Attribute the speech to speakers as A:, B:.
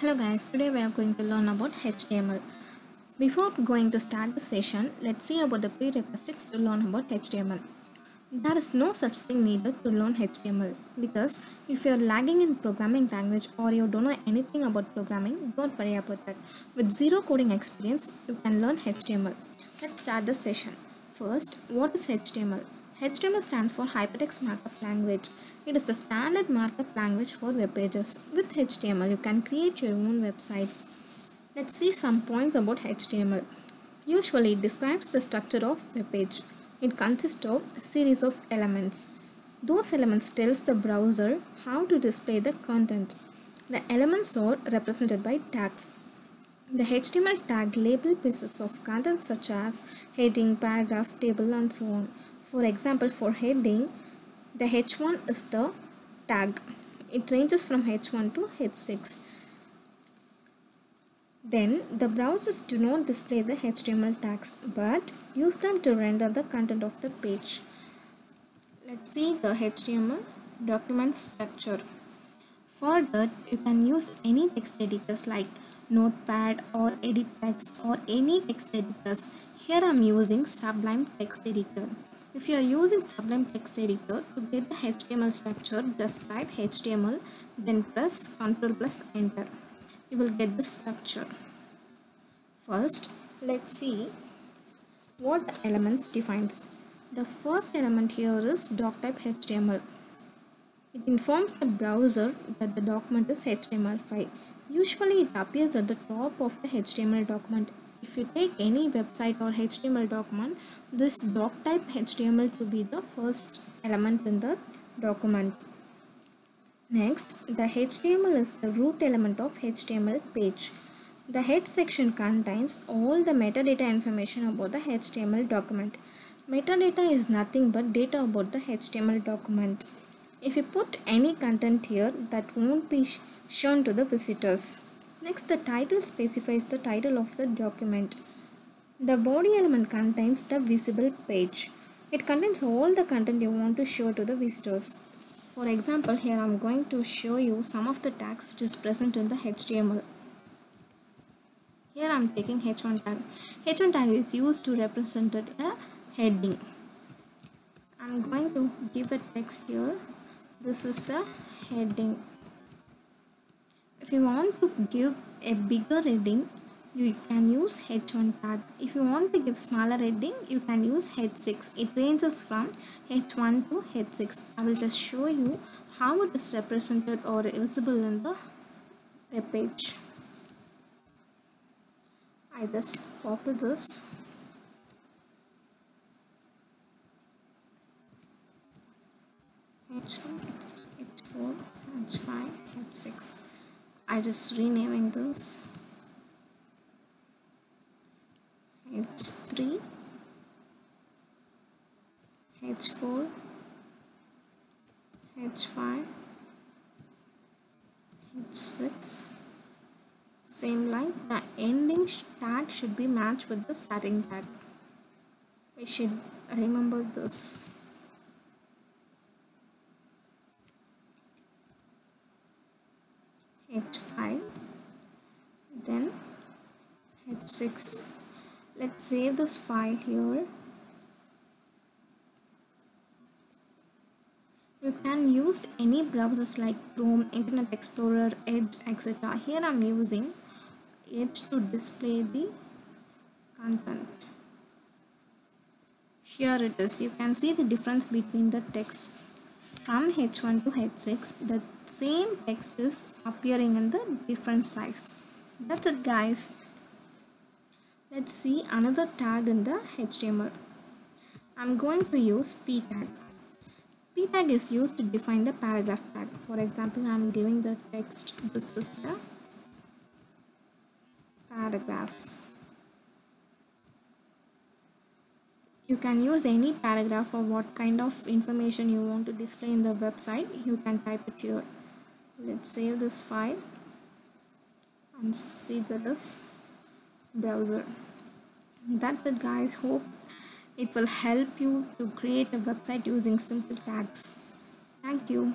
A: Hello guys, today we are going to learn about HTML. Before going to start the session, let's see about the prerequisites to learn about HTML. There is no such thing needed to learn HTML because if you are lagging in programming language or you don't know anything about programming, don't worry about that. With zero coding experience, you can learn HTML. Let's start the session. First, what is HTML? HTML stands for Hypertext Markup Language. It is the standard markup language for web pages. With HTML, you can create your own websites. Let's see some points about HTML. Usually, it describes the structure of web page. It consists of a series of elements. Those elements tells the browser how to display the content. The elements are represented by tags. The HTML tag label pieces of content such as heading, paragraph, table and so on. For example, for heading, the H1 is the tag. It ranges from H1 to H6. Then the browsers do not display the HTML tags but use them to render the content of the page. Let's see the HTML document structure. For that, you can use any text editors like Notepad or Edit Text or any text editors. Here I am using Sublime Text Editor. If you are using Sublime Text Editor, to get the HTML structure, just type HTML, then press Ctrl plus Enter. You will get the structure. First, let's see what the elements defines. The first element here is doctype HTML. It informs the browser that the document is HTML file. Usually it appears at the top of the HTML document. If you take any website or HTML document, this doctype HTML to be the first element in the document. Next, the HTML is the root element of HTML page. The head section contains all the metadata information about the HTML document. Metadata is nothing but data about the HTML document. If you put any content here, that won't be shown to the visitors. Next, the title specifies the title of the document. The body element contains the visible page. It contains all the content you want to show to the visitors. For example, here I am going to show you some of the tags which is present in the HTML. Here I am taking H1 tag. H1 tag is used to represent a heading. I am going to give a text here. This is a heading. If you want to give a bigger heading, you can use H1 tag. If you want to give smaller heading, you can use H6. It ranges from H1 to H6. I will just show you how it is represented or visible in the web page. I just copy this. H2, H4, H5, H6. I just renaming this H3, H4, H5, H6. Same like the ending tag should be matched with the starting tag. We should remember this. H5, then H6. Let's save this file here. You can use any browsers like Chrome, Internet Explorer, Edge, etc. Here I am using Edge to display the content. Here it is. You can see the difference between the text. From H1 to H6, the same text is appearing in the different size. That's it guys. Let's see another tag in the HTML. I'm going to use p tag. P tag is used to define the paragraph tag. For example, I'm giving the text, this is a paragraph. You can use any paragraph or what kind of information you want to display in the website. You can type it here. Let's save this file and see this browser. That's it guys. Hope it will help you to create a website using simple tags. Thank you.